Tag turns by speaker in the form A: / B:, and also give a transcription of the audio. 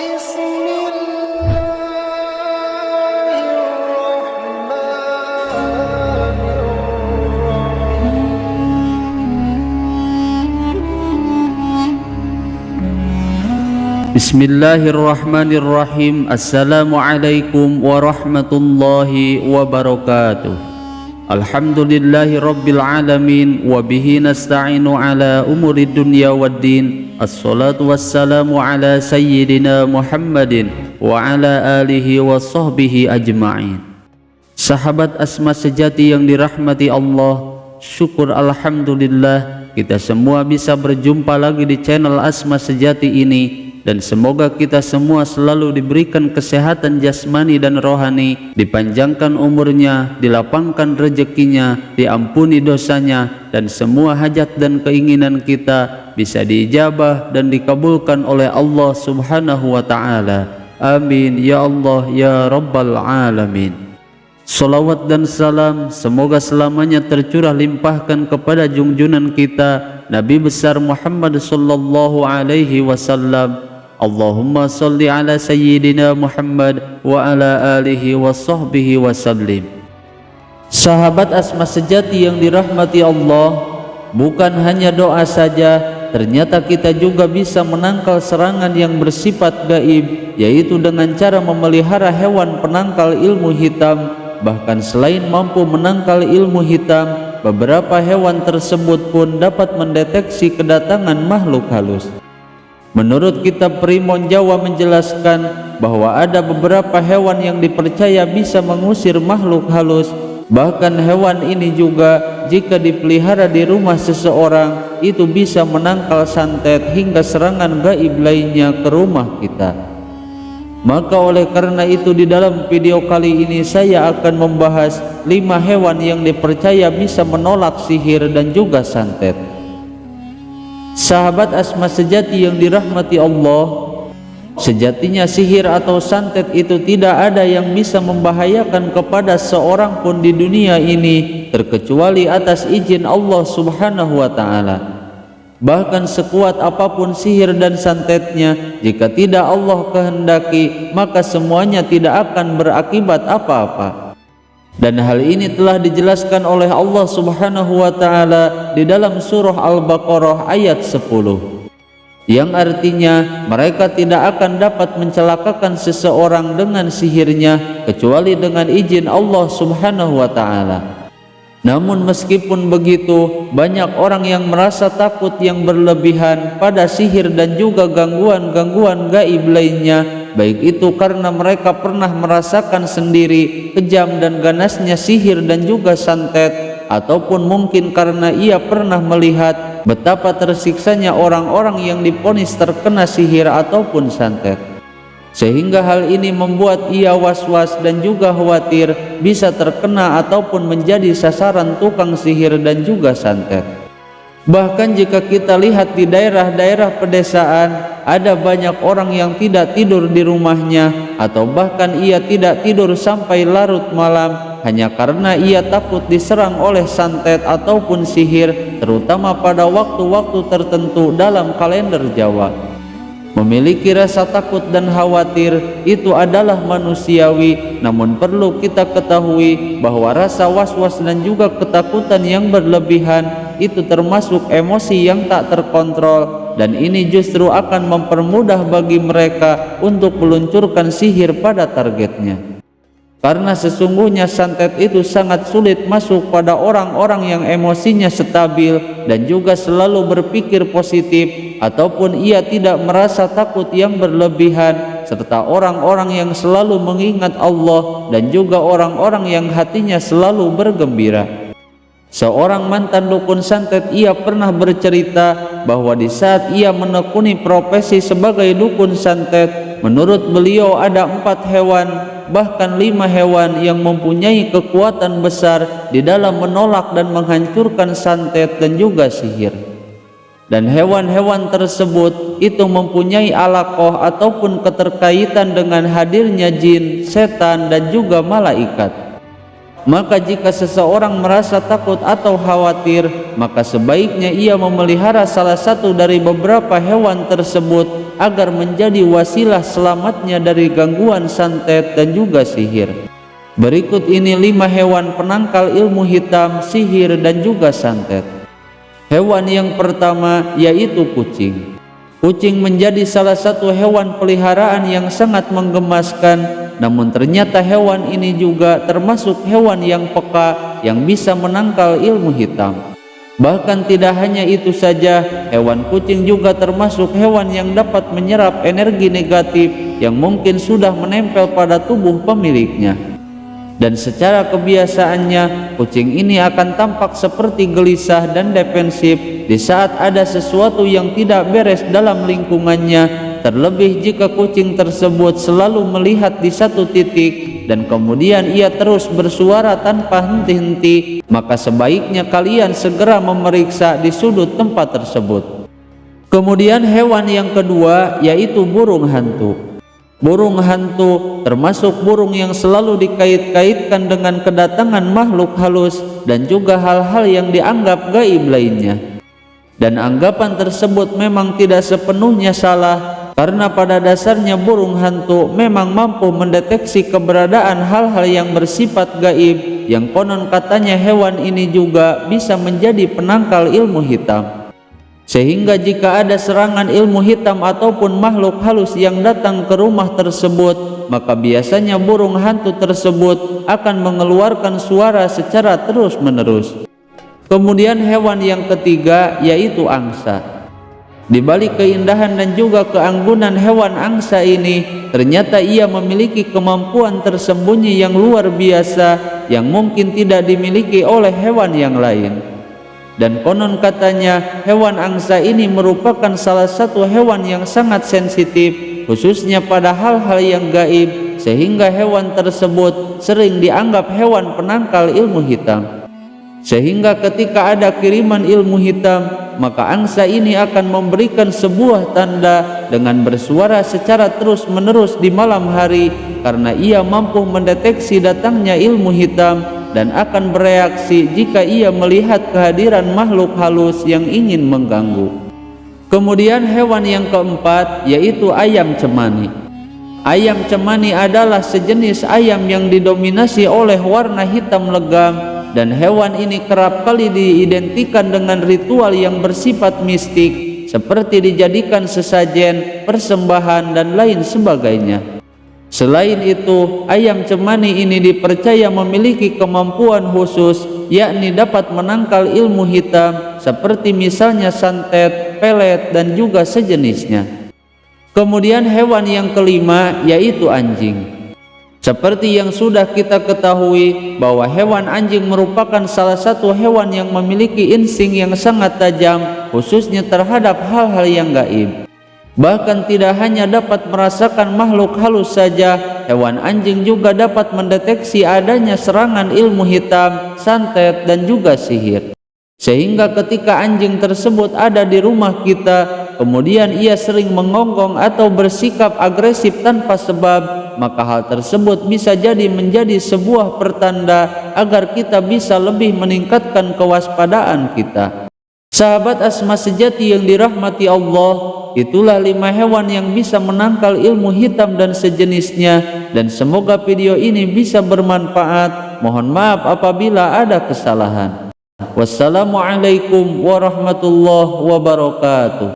A: بسم الله الرحمن الرحيم
B: Bismillahirrahmanirrahim. Assalamualaikum warahmatullahi wabarakatuh. Alhamdulillahi rabbil alamin. Wabihi nasta'inu ala umuri dunya waddin. Assalatu wassalamu ala sayyidina Muhammadin wa ala alihi wa sahbihi ajma'in. Sahabat Asma sejati yang dirahmati Allah, syukur alhamdulillah kita semua bisa berjumpa lagi di channel Asma Sejati ini. Dan semoga kita semua selalu diberikan kesehatan jasmani dan rohani, dipanjangkan umurnya, dilapangkan rezekinya, diampuni dosanya, dan semua hajat dan keinginan kita bisa diijabah dan dikabulkan oleh Allah Subhanahu wa Ta'ala. Amin ya Allah ya Rabbal Alamin. Salawat dan salam semoga selamanya tercurah limpahkan kepada junjunan kita Nabi besar Muhammad sallallahu alaihi wasallam. Allahumma salli ala sayyidina Muhammad wa ala alihi wa sahbihi wa sallim. Sahabat Asma Sejati yang dirahmati Allah, bukan hanya doa saja, ternyata kita juga bisa menangkal serangan yang bersifat gaib, yaitu dengan cara memelihara hewan penangkal ilmu hitam. Bahkan selain mampu menangkal ilmu hitam, beberapa hewan tersebut pun dapat mendeteksi kedatangan makhluk halus. Menurut kitab Primbon Jawa menjelaskan bahwa ada beberapa hewan yang dipercaya bisa mengusir makhluk halus. Bahkan hewan ini juga jika dipelihara di rumah seseorang itu bisa menangkal santet hingga serangan gaib lainnya ke rumah kita. Maka oleh karena itu di dalam video kali ini saya akan membahas 5 hewan yang dipercaya bisa menolak sihir dan juga santet. Sahabat Asma Sejati yang dirahmati Allah, sejatinya sihir atau santet itu tidak ada yang bisa membahayakan kepada seorang pun di dunia ini terkecuali atas izin Allah Subhanahu wa Ta'ala. Bahkan sekuat apapun sihir dan santetnya, jika tidak Allah kehendaki, maka semuanya tidak akan berakibat apa-apa. Dan hal ini telah dijelaskan oleh Allah Subhanahu wa Ta'ala di dalam surah Al-Baqarah ayat 10, yang artinya mereka tidak akan dapat mencelakakan seseorang dengan sihirnya kecuali dengan izin Allah Subhanahu wa Ta'ala. Namun meskipun begitu, banyak orang yang merasa takut yang berlebihan pada sihir dan juga gangguan-gangguan gaib lainnya, baik itu karena mereka pernah merasakan sendiri kejam dan ganasnya sihir dan juga santet, ataupun mungkin karena ia pernah melihat betapa tersiksanya orang-orang yang divonis terkena sihir ataupun santet, sehingga hal ini membuat ia was-was dan juga khawatir bisa terkena ataupun menjadi sasaran tukang sihir dan juga santet. Bahkan jika kita lihat di daerah-daerah pedesaan, ada banyak orang yang tidak tidur di rumahnya, atau bahkan ia tidak tidur sampai larut malam hanya karena ia takut diserang oleh santet ataupun sihir, terutama pada waktu-waktu tertentu dalam kalender Jawa. Memiliki rasa takut dan khawatir itu adalah manusiawi, namun perlu kita ketahui bahwa rasa was-was dan juga ketakutan yang berlebihan itu termasuk emosi yang tak terkontrol, dan ini justru akan mempermudah bagi mereka untuk meluncurkan sihir pada targetnya. Karena sesungguhnya santet itu sangat sulit masuk pada orang-orang yang emosinya stabil dan juga selalu berpikir positif, ataupun ia tidak merasa takut yang berlebihan, serta orang-orang yang selalu mengingat Allah dan juga orang-orang yang hatinya selalu bergembira. Seorang mantan dukun santet ia pernah bercerita bahwa di saat ia menekuni profesi sebagai dukun santet, menurut beliau ada 4 hewan, bahkan 5 hewan yang mempunyai kekuatan besar di dalam menolak dan menghancurkan santet dan juga sihir. Dan hewan-hewan tersebut itu mempunyai alaqah ataupun keterkaitan dengan hadirnya jin, setan dan juga malaikat. Maka jika seseorang merasa takut atau khawatir, maka sebaiknya ia memelihara salah satu dari beberapa hewan tersebut agar menjadi wasilah selamatnya dari gangguan santet dan juga sihir. Berikut ini 5 hewan penangkal ilmu hitam, sihir dan juga santet. Hewan yang pertama yaitu kucing. Kucing menjadi salah satu hewan peliharaan yang sangat menggemaskan, namun ternyata hewan ini juga termasuk hewan yang peka yang bisa menangkal ilmu hitam. Bahkan tidak hanya itu saja, hewan kucing juga termasuk hewan yang dapat menyerap energi negatif yang mungkin sudah menempel pada tubuh pemiliknya. Dan secara kebiasaannya, kucing ini akan tampak seperti gelisah dan defensif di saat ada sesuatu yang tidak beres dalam lingkungannya, terlebih jika kucing tersebut selalu melihat di satu titik dan kemudian ia terus bersuara tanpa henti-henti, maka sebaiknya kalian segera memeriksa di sudut tempat tersebut. Kemudian hewan yang kedua yaitu burung hantu. Burung hantu termasuk burung yang selalu dikait-kaitkan dengan kedatangan makhluk halus dan juga hal-hal yang dianggap gaib lainnya. Dan anggapan tersebut memang tidak sepenuhnya salah, karena pada dasarnya burung hantu memang mampu mendeteksi keberadaan hal-hal yang bersifat gaib, yang konon katanya hewan ini juga bisa menjadi penangkal ilmu hitam. Sehingga jika ada serangan ilmu hitam ataupun makhluk halus yang datang ke rumah tersebut, maka biasanya burung hantu tersebut akan mengeluarkan suara secara terus-menerus. Kemudian hewan yang ketiga yaitu angsa. Di balik keindahan dan juga keanggunan hewan angsa ini, ternyata ia memiliki kemampuan tersembunyi yang luar biasa yang mungkin tidak dimiliki oleh hewan yang lain. Dan konon katanya hewan angsa ini merupakan salah satu hewan yang sangat sensitif, khususnya pada hal-hal yang gaib, sehingga hewan tersebut sering dianggap hewan penangkal ilmu hitam. Sehingga ketika ada kiriman ilmu hitam, maka angsa ini akan memberikan sebuah tanda dengan bersuara secara terus-menerus di malam hari, karena ia mampu mendeteksi datangnya ilmu hitam dan akan bereaksi jika ia melihat kehadiran makhluk halus yang ingin mengganggu. Kemudian hewan yang keempat yaitu ayam cemani. Ayam cemani adalah sejenis ayam yang didominasi oleh warna hitam legam, dan hewan ini kerap kali diidentikan dengan ritual yang bersifat mistik, seperti dijadikan sesajen, persembahan dan lain sebagainya. Selain itu, ayam cemani ini dipercaya memiliki kemampuan khusus, yakni dapat menangkal ilmu hitam seperti misalnya santet, pelet dan juga sejenisnya. Kemudian hewan yang kelima yaitu anjing. Seperti yang sudah kita ketahui bahwa hewan anjing merupakan salah satu hewan yang memiliki insting yang sangat tajam, khususnya terhadap hal-hal yang gaib. Bahkan tidak hanya dapat merasakan makhluk halus saja, hewan anjing juga dapat mendeteksi adanya serangan ilmu hitam, santet dan juga sihir. Sehingga ketika anjing tersebut ada di rumah kita, kemudian ia sering mengonggong atau bersikap agresif tanpa sebab, maka hal tersebut bisa jadi menjadi sebuah pertanda agar kita bisa lebih meningkatkan kewaspadaan kita. Sahabat Asma sejati yang dirahmati Allah, itulah 5 hewan yang bisa menangkal ilmu hitam dan sejenisnya, dan semoga video ini bisa bermanfaat. Mohon maaf apabila ada kesalahan. Wassalamualaikum warahmatullahi wabarakatuh.